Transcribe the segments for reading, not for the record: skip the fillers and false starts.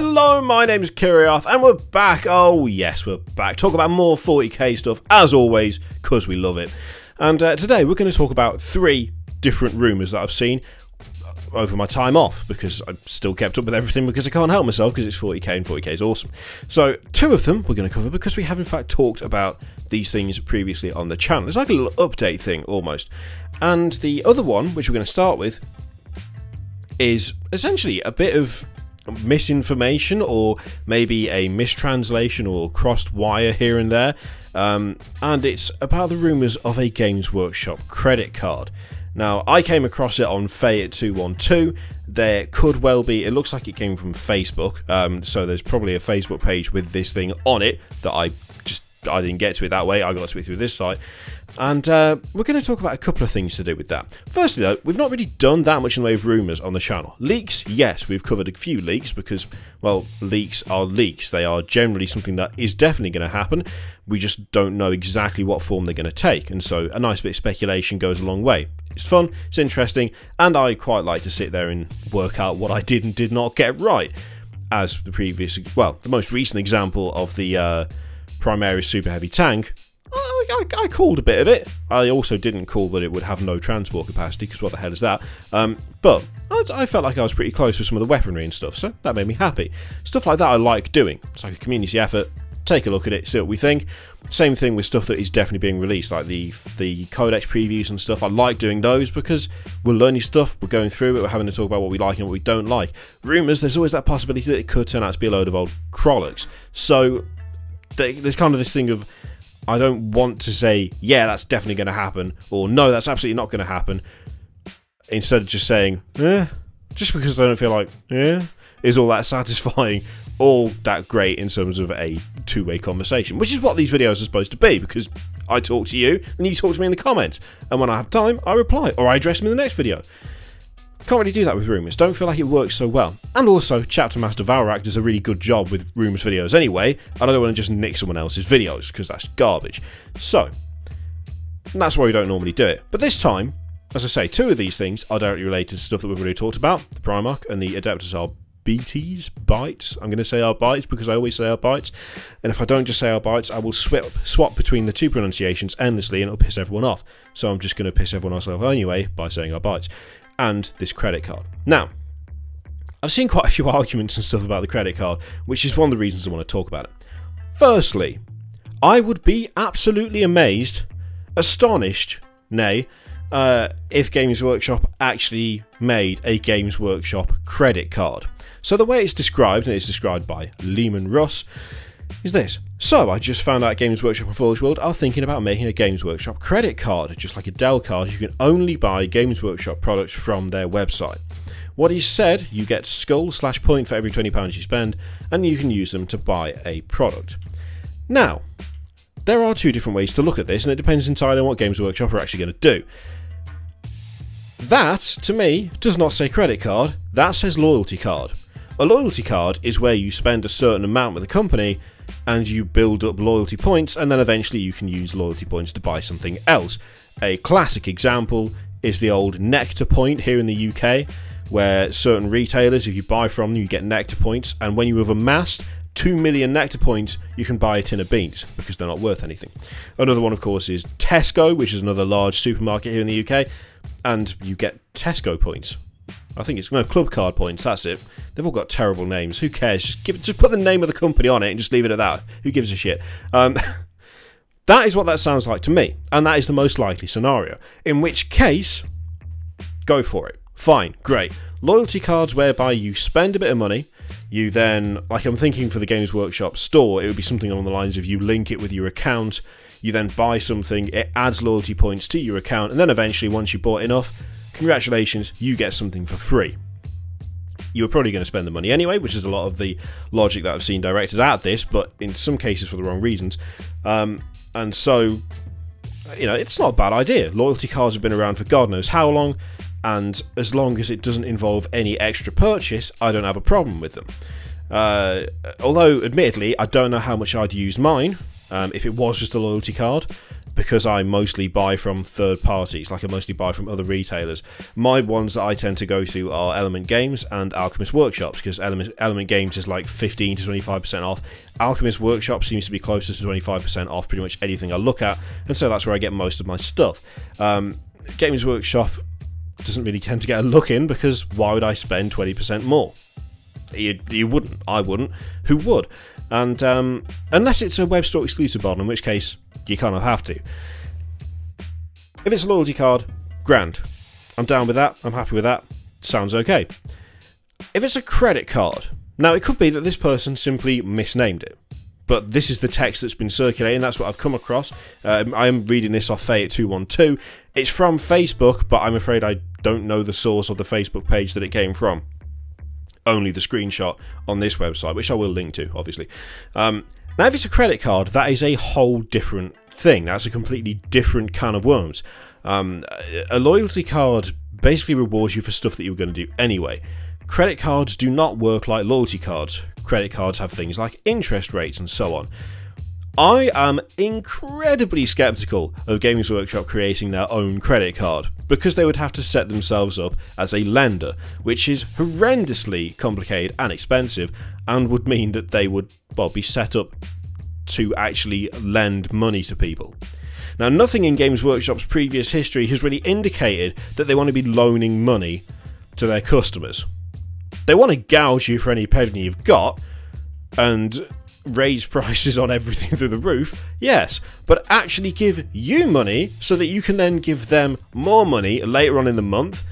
Hello, my name is Kiriath, and we're back. Oh yes, we're back. Talk about more 40k stuff, as always, because we love it. And today we're going to talk about 3 different rumours that I've seen over my time off, because I've still kept up with everything because I can't help myself, because it's 40k and 40k is awesome. So 2 of them we're going to cover because we have in fact talked about these things previously on the channel. It's like a little update thing almost. And the other one, which we're going to start with, is essentially a bit of misinformation, or maybe a mistranslation or crossed wire here and there, and it's about the rumours of a Games Workshop credit card. Now, I came across it on Fate212. There could well be, it looks like it came from Facebook, so there's probably a Facebook page with this thing on it that I didn't get to it that way. I got to it through this site. And we're going to talk about a couple of things to do with that. Firstly though, we've not really done that much in the way of rumours on the channel. Leaks, yes, we've covered a few leaks because, well, leaks are leaks. They are generally something that is definitely going to happen. We just don't know exactly what form they're going to take, and so a nice bit of speculation goes a long way. It's fun, it's interesting, and I quite like to sit there and work out what I did and did not get right. As the previous, well, the most recent example of the Primarchs Super Heavy Tank, I called a bit of it. I also didn't call that it would have no transport capacity, because what the hell is that? But I felt like I was pretty close with some of the weaponry and stuff, so that made me happy. Stuff like that I like doing. It's like a community effort. Take a look at it, see what we think. Same thing with stuff that is definitely being released, like the Codex previews and stuff. I like doing those because we're learning stuff, we're going through it, we're having to talk about what we like and what we don't like. Rumours, there's always that possibility that it could turn out to be a load of old Krolloks. So there's kind of this thing of, I don't want to say, yeah, that's definitely going to happen, or no, that's absolutely not going to happen, instead of just saying, just because I don't feel like, is all that satisfying, all that great in terms of a two-way conversation, which is what these videos are supposed to be, because I talk to you, and you talk to me in the comments, and when I have time, I reply, or I address them in the next video. Can't really do that with rumours, don't feel like it works so well. And also, Chapter Master Valrak does a really good job with rumours videos anyway, and I don't want to just nick someone else's videos, because that's garbage. So, that's why we don't normally do it. But this time, as I say, 2 of these things are directly related to stuff that we've already talked about, the Primarch and the Adeptus Arbites. I'm going to say Arbites because I always say Arbites, and if I don't just say Arbites, I will swap between the 2 pronunciations endlessly, and it'll piss everyone off. So I'm just going to piss everyone else off anyway by saying Arbites. And this credit card. Now, I've seen quite a few arguments and stuff about the credit card, which is one of the reasons I want to talk about it. Firstly, I would be absolutely amazed, astonished, nay, if Games Workshop actually made a Games Workshop credit card. So the way it's described, and it's described by Lehman Russ, is this. So, I just found out Games Workshop and Forge World are thinking about making a Games Workshop credit card. Just like a Dell card, you can only buy Games Workshop products from their website. What he said, you get skull/point for every £20 you spend, and you can use them to buy a product. Now, there are 2 different ways to look at this, and it depends entirely on what Games Workshop are actually going to do. That, to me, does not say credit card, that says loyalty card. A loyalty card is where you spend a certain amount with a company and you build up loyalty points, and then eventually you can use loyalty points to buy something else. A classic example is the old Nectar point here in the UK, where certain retailers, if you buy from them, you get Nectar points, and when you have amassed 2 million Nectar points, you can buy a tin of beans, because they're not worth anything. Another one, of course, is Tesco, which is another large supermarket here in the UK, and you get Tesco points. I think it's, no, Club Card points, that's it. They've all got terrible names, who cares? Just put the name of the company on it and just leave it at that. Who gives a shit? That is what that sounds like to me, and that is the most likely scenario. In which case, go for it. Fine, great. Loyalty cards whereby you spend a bit of money, you then, like I'm thinking for the Games Workshop store, it would be something along the lines of you link it with your account, you then buy something, it adds loyalty points to your account, and then eventually, once you've bought enough, congratulations, you get something for free. You were probably going to spend the money anyway, which is a lot of the logic that I've seen directed at this, but in some cases for the wrong reasons. And so, you know, it's not a bad idea. Loyalty cards have been around for God knows how long, and as long as it doesn't involve any extra purchase, I don't have a problem with them. Although, admittedly, I don't know how much I'd use mine, if it was just a loyalty card. because I mostly buy from third parties, like I mostly buy from other retailers, my ones that I tend to go to are Element Games and Alchemist Workshops, because Element Games is like 15 to 25% off. Alchemist Workshop seems to be closer to 25% off pretty much anything I look at, and so that's where I get most of my stuff. Games Workshop doesn't really tend to get a look in, because why would I spend 20% more? You wouldn't. I wouldn't. Who would? And unless it's a web store exclusive mod, in which case you kind of have to. If it's a loyalty card, grand. I'm down with that. I'm happy with that. Sounds okay. If it's a credit card, now it could be that this person simply misnamed it, but this is the text that's been circulating. That's what I've come across. I am reading this off Fate212. It's from Facebook, but I'm afraid I don't know the source of the Facebook page that it came from. Only the screenshot on this website, which I will link to, obviously. Now, if it's a credit card, that is a whole different thing. That's a completely different can of worms. A loyalty card basically rewards you for stuff that you were going to do anyway. Credit cards do not work like loyalty cards. Credit cards have things like interest rates and so on. I am incredibly skeptical of Games Workshop creating their own credit card, because they would have to set themselves up as a lender, which is horrendously complicated and expensive, and would mean that they would, well, be set up to actually lend money to people. Now, nothing in Games Workshop's previous history has really indicated that they want to be loaning money to their customers. They want to gouge you for any penny you've got, and raise prices on everything through the roof, yes, but actually give you money so that you can then give them more money later on in the month.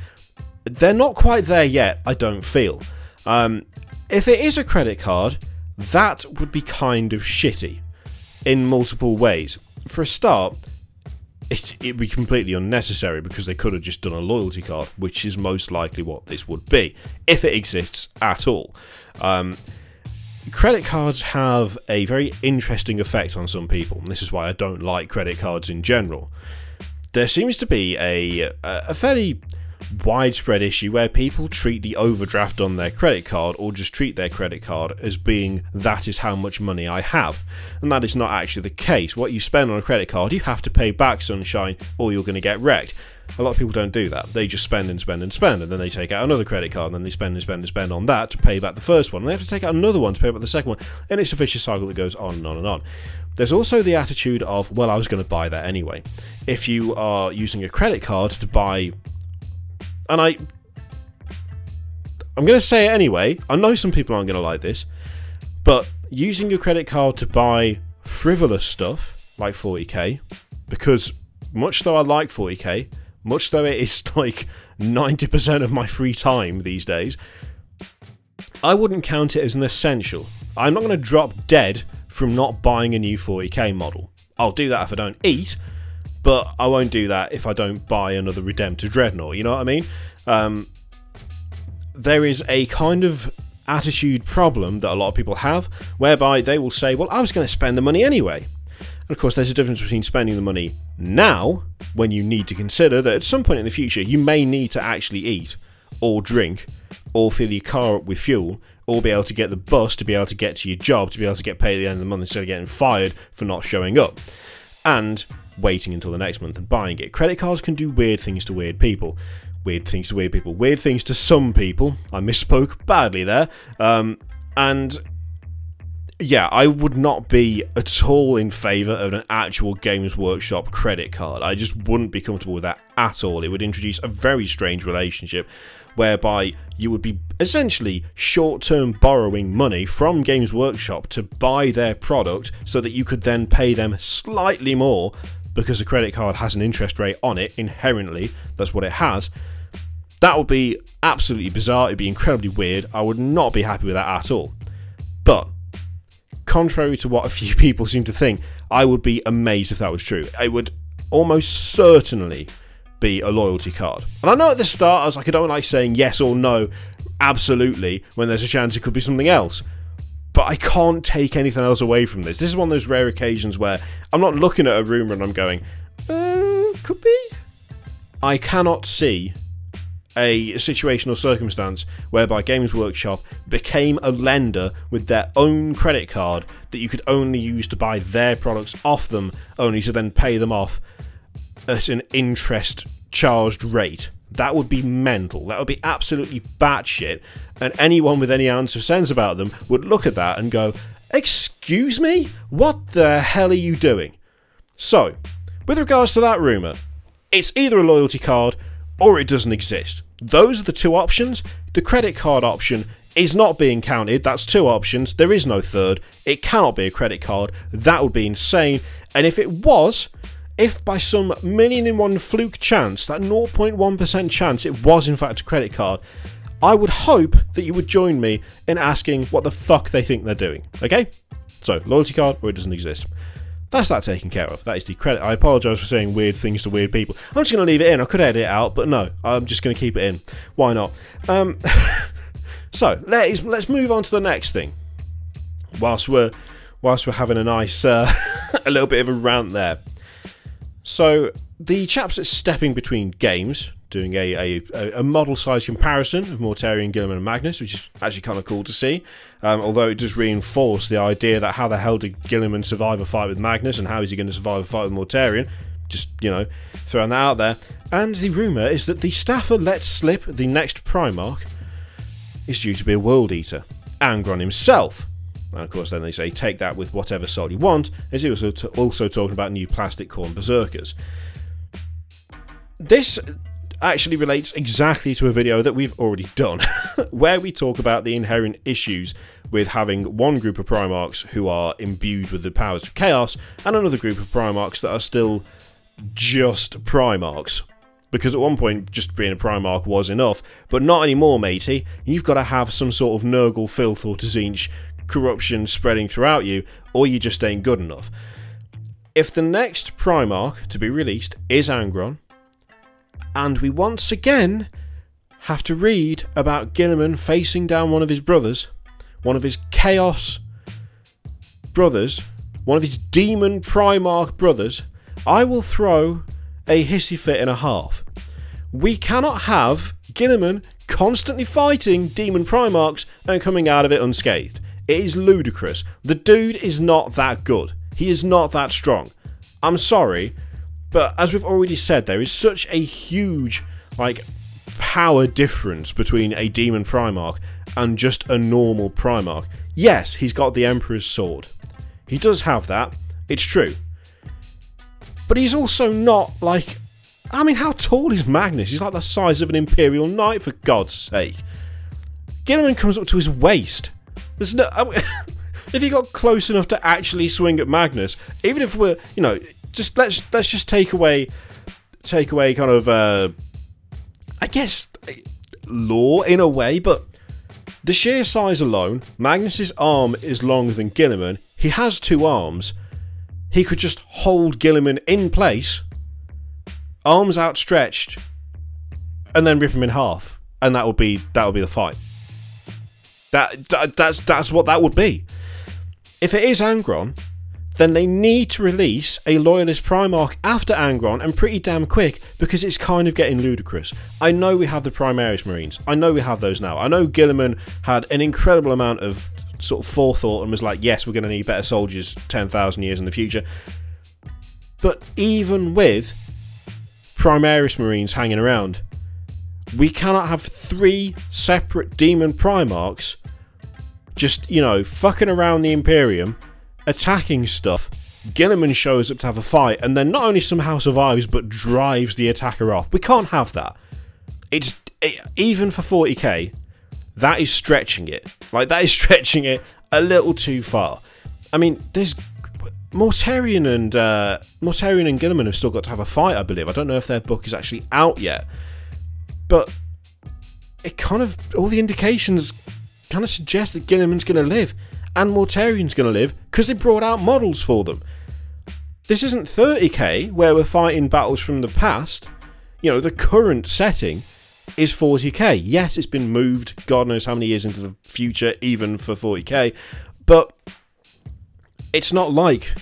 They're not quite there yet, I don't feel. If it is a credit card, that would be kind of shitty in multiple ways. For a start, it'd be completely unnecessary, because they could have just done a loyalty card, which is most likely what this would be, if it exists at all. Credit cards have a very interesting effect on some people, and this is why I don't like credit cards in general. There seems to be a fairly widespread issue where people treat the overdraft on their credit card, or just treat their credit card as being, that is how much money I have. And that is not actually the case. What you spend on a credit card, you have to pay back, sunshine, or you're going to get wrecked. A lot of people don't do that. They just spend and spend and spend, and then they take out another credit card, and then they spend and spend and spend on that to pay back the first one, and they have to take out another one to pay back the second one, and it's a vicious cycle that goes on and on and on. There's also the attitude of, well, I was going to buy that anyway. If you are using a credit card to buy, and I'm going to say it anyway, I know some people aren't going to like this, but using your credit card to buy frivolous stuff like 40k, because much though I like 40k, much though it is like 90% of my free time these days, I wouldn't count it as an essential. I'm not going to drop dead from not buying a new 40k model. I'll do that if I don't eat, but I won't do that if I don't buy another Redemptor Dreadnought, you know what I mean? There is a kind of attitude problem that a lot of people have, whereby they will say, well, I was going to spend the money anyway. And of course, there's a difference between spending the money now, when you need to consider that at some point in the future you may need to actually eat, or drink, or fill your car up with fuel, or be able to get the bus to be able to get to your job, to be able to get paid at the end of the month instead of getting fired for not showing up, and waiting until the next month and buying it. Credit cards can do weird things to weird people. Weird things to weird people. Weird things to some people. I misspoke badly there. And yeah, I would not be at all in favour of an actual Games Workshop credit card. I just wouldn't be comfortable with that at all. It would introduce a very strange relationship whereby you would be essentially short-term borrowing money from Games Workshop to buy their product so that you could then pay them slightly more because a credit card has an interest rate on it inherently. That's what it has. That would be absolutely bizarre. It'd be incredibly weird. I would not be happy with that at all. But contrary to what a few people seem to think, I would be amazed if that was true. It would almost certainly be a loyalty card. And I know at the start I was like, I don't like saying yes or no absolutely when there's a chance it could be something else. But I can't take anything else away from this. This is one of those rare occasions where I'm not looking at a rumour and I'm going, could be? I cannot see a situation or circumstance whereby Games Workshop became a lender with their own credit card that you could only use to buy their products off them, only to then pay them off at an interest charged rate. That would be mental. That would be absolutely batshit, and anyone with any ounce of sense about them would look at that and go, excuse me? What the hell are you doing? So, with regards to that rumour, it's either a loyalty card or it doesn't exist. Those are the two options. The credit card option is not being counted. That's two options. There is no third. It cannot be a credit card. That would be insane. And if it was, if by some million in one fluke chance, that 0.1% chance it was in fact a credit card, I would hope that you would join me in asking what the fuck they think they're doing. Okay? So, loyalty card or it doesn't exist. That's that taken care of. That is the credit. I apologise for saying weird things to weird people. I'm just going to leave it in. I could edit it out, but no. I'm just going to keep it in. Why not? So, let's move on to the next thing. Whilst we're having a nice, a little bit of a rant there. So, the chaps at Stepping Between Games, doing a model-size comparison of Mortarion, Guilliman and Magnus, which is actually kind of cool to see. Although it does reinforce the idea that how the hell did Guilliman survive a fight with Magnus, and how is he going to survive a fight with Mortarion? Just, you know, throwing that out there. And the rumour is that the staffer let slip the next Primarch is due to be a World Eater, Angron himself. And of course then they say take that with whatever soul you want, as he was also talking about new plastic corn berserkers. This actually relates exactly to a video that we've already done, where we talk about the inherent issues with having one group of Primarchs who are imbued with the powers of chaos, and another group of Primarchs that are still just Primarchs. Because at one point, just being a Primarch was enough, but not anymore, matey. You've got to have some sort of Nurgle, filth, or Tzeentch corruption spreading throughout you, or you just ain't good enough. If the next Primarch to be released is Angron, and we once again have to read about Guilliman facing down one of his brothers, one of his Chaos brothers, one of his Demon Primarch brothers, I will throw a hissy fit and a half. We cannot have Guilliman constantly fighting Demon Primarchs and coming out of it unscathed. It is ludicrous. The dude is not that good. He is not that strong. I'm sorry, but as we've already said, there is such a huge, like, power difference between a Demon Primarch and just a normal Primarch. Yes, he's got the Emperor's Sword. He does have that. It's true. But he's also not, like... I mean, how tall is Magnus? He's like the size of an Imperial Knight, for God's sake. Guilliman comes up to his waist. There's no... if he got close enough to actually swing at Magnus, even if we're, you know... Just let's just take away kind of I guess lore in a way, but the sheer size alone, Magnus's arm is longer than Guilliman. He has two arms. He could just hold Guilliman in place, arms outstretched, and then rip him in half, and that would be the fight. That's what that would be. If it is Angron, then they need to release a Loyalist Primarch after Angron, and pretty damn quick, because it's kind of getting ludicrous. I know we have the Primaris Marines. I know we have those now. I know Guilliman had an incredible amount of sort of forethought and was like, yes, we're going to need better soldiers 10,000 years in the future. But even with Primaris Marines hanging around, we cannot have 3 separate Demon Primarchs just, you know, fucking around the Imperium, attacking stuff. Guilliman shows up to have a fight and then not only somehow survives but drives the attacker off. We can't have that. Even for 40k, that is stretching it. Like, that is stretching it a little too far. I mean, there's Mortarion and Guilliman have still got to have a fight, I believe. I don't know if their book is actually out yet, but it kind of, all the indications kind of suggest that Guilliman's going to live and Mortarion's going to live because they brought out models for them. This isn't 30k where we're fighting battles from the past. You know, the current setting is 40k. Yes, it's been moved God knows how many years into the future, even for 40k, but it's not like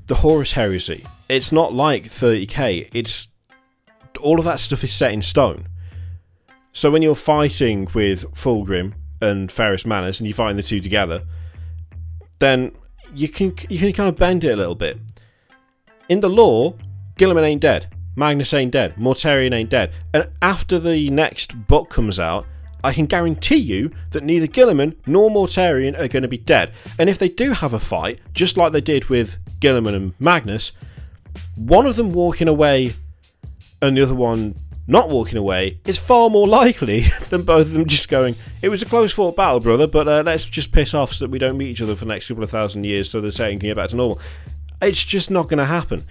the Horus Heresy. It's not like 30k. It's all of that stuff is set in stone. So when you're fighting with Fulgrim and Ferrus Manus and you find the two together, then you can kind of bend it a little bit. In the lore, Guilliman ain't dead, Magnus ain't dead, Mortarion ain't dead, and after the next book comes out, I can guarantee you that neither Guilliman nor Mortarion are going to be dead. And if they do have a fight, just like they did with Guilliman and Magnus, one of them walking away and the other one not walking away is far more likely than both of them just going, it was a close fought battle, brother, but let's just piss off so that we don't meet each other for the next couple of thousand years so the setting can get back to normal. It's just not going to happen.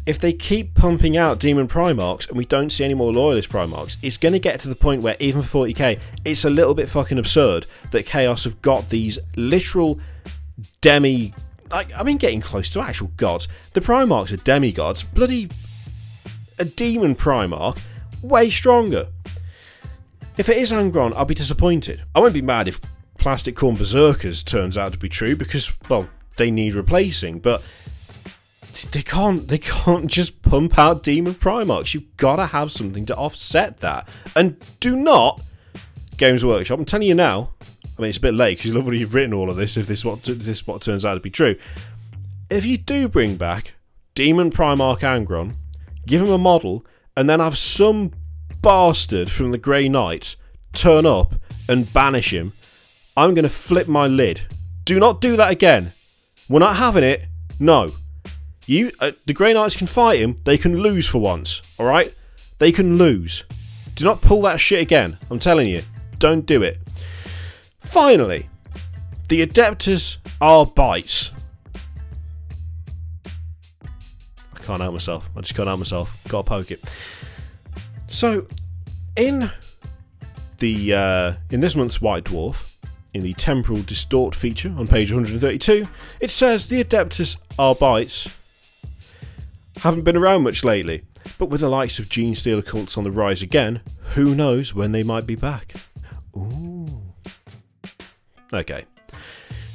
If they keep pumping out Demon Primarchs and we don't see any more Loyalist Primarchs, it's going to get to the point where even for 40k, it's a little bit fucking absurd that Chaos have got these literal getting close to actual gods. The Primarchs are demigods. Bloody a Demon Primarch, way stronger. If it is Angron, I'll be disappointed. I won't be mad if Plastic Corn Berserkers turns out to be true because, well, they need replacing, but they can't just pump out Demon Primarchs. You've got to have something to offset that. And do not, Games Workshop, I'm telling you now, I mean, it's a bit late because you've already written all of this if this is what turns out to be true. If you do bring back Demon Primarch Angron, give him a model, and then have some bastard from the Grey Knights turn up and banish him, I'm going to flip my lid. Do not do that again. We're not having it. No. The Grey Knights can fight him. They can lose for once. Alright? They can lose. Do not pull that shit again. I'm telling you. Don't do it. Finally, the Adeptus Arbites. I can't help myself. I just can't help myself. Gotta poke it. So, in this month's White Dwarf, in the Temporal Distort feature on page 132, it says the Adeptus Arbites haven't been around much lately, but with the likes of Gene Stealer cults on the rise again, who knows when they might be back. Ooh. Okay.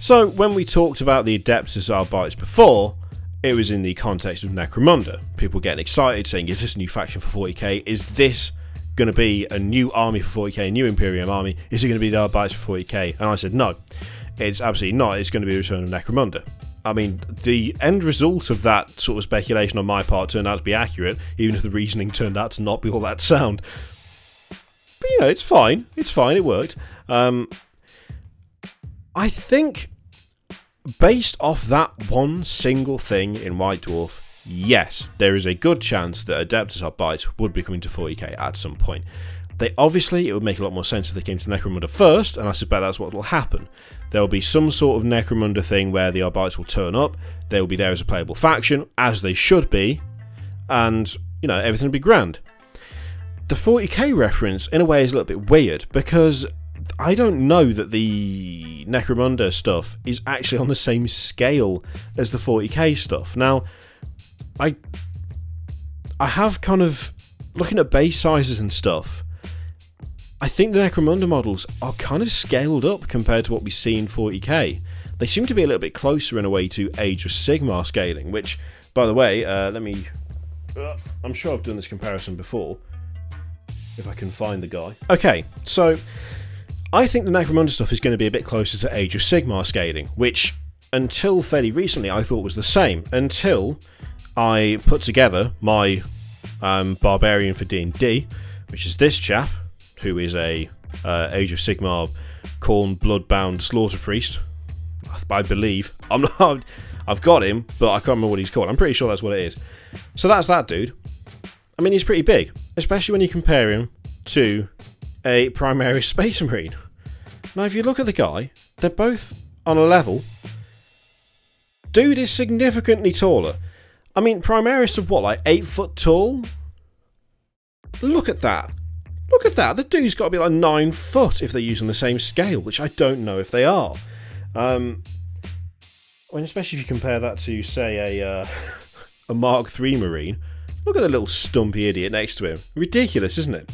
So, when we talked about the Adeptus Arbites before, it was in the context of Necromunda. People getting excited, saying, is this a new faction for 40k? Is this going to be a new army for 40k, a new Imperium army? Is it going to be the Arbites for 40k? And I said, no, it's absolutely not. It's going to be a return of Necromunda. I mean, the end result of that sort of speculation on my part turned out to be accurate, even if the reasoning turned out to not be all that sound. But, you know, it's fine. It's fine. It worked. I think, based off that one single thing in White Dwarf, yes, there is a good chance that Adeptus Arbites would be coming to 40k at some point. It would make a lot more sense if they came to Necromunda first, and I suspect that's what will happen. There will be some sort of Necromunda thing where the Arbites will turn up, they will be there as a playable faction, as they should be, and, you know, everything will be grand. The 40k reference, in a way, is a little bit weird, because I don't know that the Necromunda stuff is actually on the same scale as the 40k stuff. Now, I have kind of, looking at base sizes and stuff, I think the Necromunda models are kind of scaled up compared to what we see in 40k. They seem to be a little bit closer in a way to Age of Sigmar scaling, which, by the way, I'm sure I've done this comparison before, if I can find the guy. Okay, so I think the Necromunda stuff is going to be a bit closer to Age of Sigmar scaling, which, until fairly recently, I thought was the same, until I put together my Barbarian for D&D, which is this chap, who is a Age of Sigmar Khorne Bloodbound Slaughter Priest, I believe. I've got him, but I can't remember what he's called. I'm pretty sure that's what it is. So that's that dude. I mean, he's pretty big, especially when you compare him to a Primaris Space Marine. Now, if you look at the guy, they're both on a level. Dude is significantly taller. I mean, Primaris are what, like 8 foot tall? Look at that. Look at that. The dude's got to be like 9 foot if they're using the same scale, which I don't know if they are. I mean, especially if you compare that to, say, a Mark III Marine. Look at the little stumpy idiot next to him. Ridiculous, isn't it?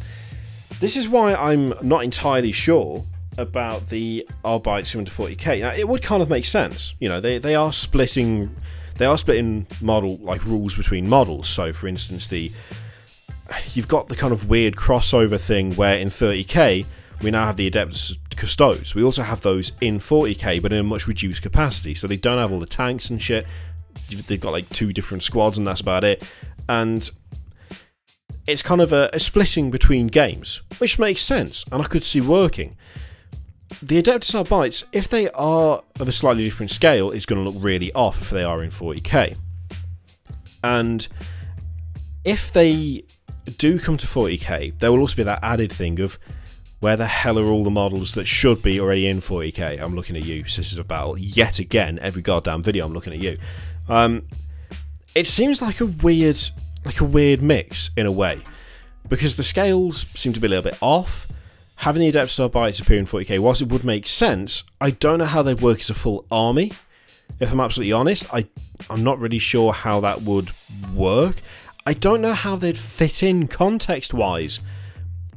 This is why I'm not entirely sure about the Arbites coming to 40k. Now, it would kind of make sense. You know, they are splitting model, like, rules between models. So, for instance, the you've got the kind of weird crossover thing where in 30k we now have the Adeptus Custodes. We also have those in 40k, but in a much reduced capacity, so they don't have all the tanks and shit. They've got like 2 different squads and that's about it, and it's kind of a splitting between games, which makes sense, and I could see working. The Adeptus Arbites, if they are of a slightly different scale, it's going to look really off if they are in 40k. And if they do come to 40k, there will also be that added thing of where the hell are all the models that should be already in 40k? I'm looking at you, Sisters of Battle, yet again, every goddamn video I'm looking at you. It seems like a weird mix in a way, because the scales seem to be a little bit off. Having the Adeptus Arbites appear in 40k, whilst it would make sense, I don't know how they'd work as a full army. If I'm absolutely honest, I'm not really sure how that would work. I don't know how they'd fit in context-wise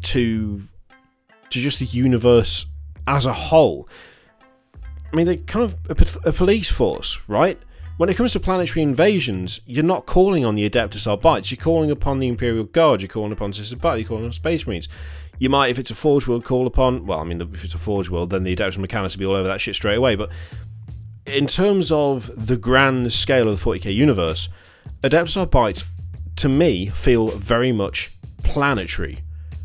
to just the universe as a whole. I mean, they're kind of a police force, right? When it comes to planetary invasions, you're not calling on the Adeptus Arbites, you're calling upon the Imperial Guard, you're calling upon Sisters of Battle, you're calling on Space Marines. You might, if it's a Forge World, call upon... Well, I mean, if it's a Forge World, then the Adeptus Mechanicus will be all over that shit straight away, but in terms of the grand scale of the 40k universe, Adeptus Arbites, to me, feel very much planetary.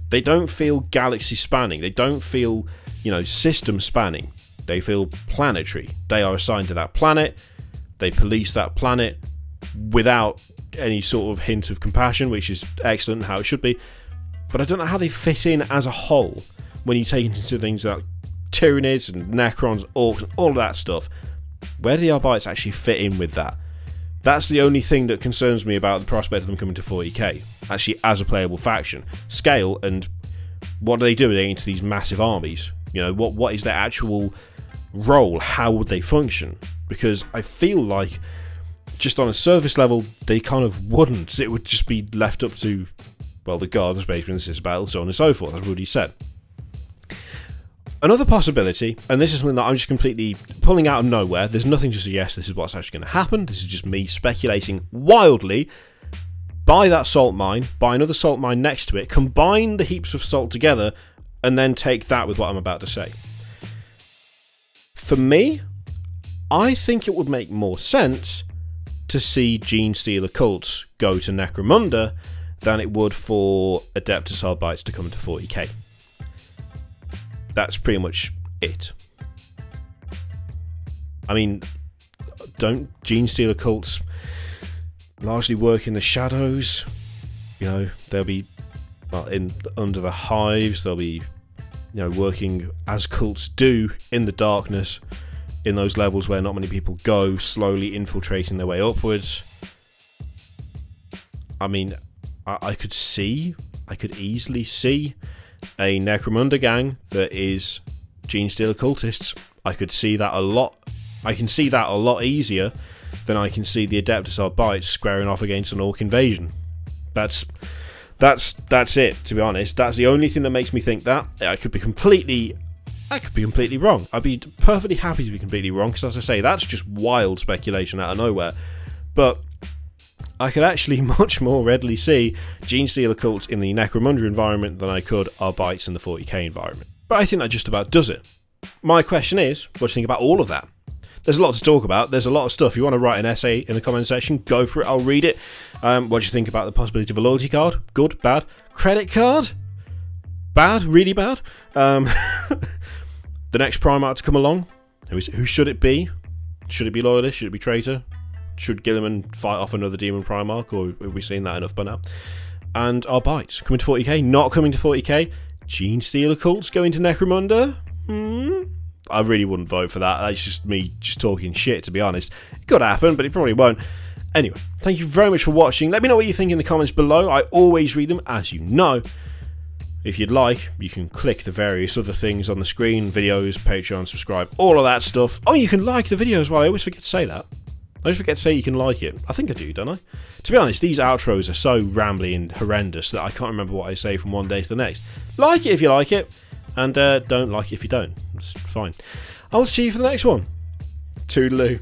They don't feel galaxy spanning, they don't feel, you know, system spanning. They feel planetary. They are assigned to that planet, they police that planet without any sort of hint of compassion, which is excellent, how it should be. But I don't know how they fit in as a whole when you take into things like Tyranids and Necrons, Orcs, and all of that stuff. Where do the Arbites actually fit in with that? That's the only thing that concerns me about the prospect of them coming to 40k, actually as a playable faction. Scale, and what are they doing into these massive armies? You know, what is their actual role? How would they function? Because I feel like, just on a surface level, they kind of wouldn't. It would just be left up to, well, the Guard, the Space Marines, Sisters of Battle, so on and so forth, as Rudy said. Another possibility, and this is something that I'm just completely pulling out of nowhere, there's nothing to suggest this is what's actually going to happen, this is just me speculating wildly. Buy that salt mine, buy another salt mine next to it, combine the heaps of salt together, and then take that with what I'm about to say. For me, I think it would make more sense to see Genestealer cults go to Necromunda than it would for Adeptus Arbites to come to 40k. That's pretty much it. I mean, don't Genestealer cults largely work in the shadows? You know, they'll be under the hives, they'll be, you know, working as cults do in the darkness, in those levels where not many people go, slowly infiltrating their way upwards. I mean, I could easily see a Necromunda gang that is Genestealer cultists. I could see that a lot. I can see that a lot easier than I can see the Adeptus Arbites squaring off against an Orc invasion. That's it, to be honest. That's the only thing that makes me think that. I could be completely wrong. I'd be perfectly happy to be completely wrong, because as I say, that's just wild speculation out of nowhere. But I could actually much more readily see Genestealer cults in the Necromunda environment than I could Arbites in the 40k environment. But I think that just about does it. My question is, what do you think about all of that? There's a lot to talk about. There's a lot of stuff. If you want to write an essay in the comment section, go for it. I'll read it. What do you think about the possibility of a loyalty card? Good? Bad? Credit card? Bad? Really bad? The next Primarch to come along? Who should it be? Should it be Loyalist? Should it be Traitor? Should Gilliman fight off another Demon Primarch, or have we seen that enough by now? And Arbites coming to 40k, not coming to 40k. Genestealer cults going to Necromunda? I really wouldn't vote for that. That's just me just talking shit, to be honest. It could happen, but it probably won't. Anyway, thank you very much for watching. Let me know what you think in the comments below. I always read them, as you know. If you'd like, you can click the various other things on the screen, videos, Patreon, subscribe, all of that stuff. Oh, you can like the video as well. I always forget to say that. I always forget to say you can like it. I think I do, don't I? To be honest, these outros are so rambly and horrendous that I can't remember what I say from one day to the next. Like it if you like it, and don't like it if you don't. It's fine. I'll see you for the next one. Toodaloo.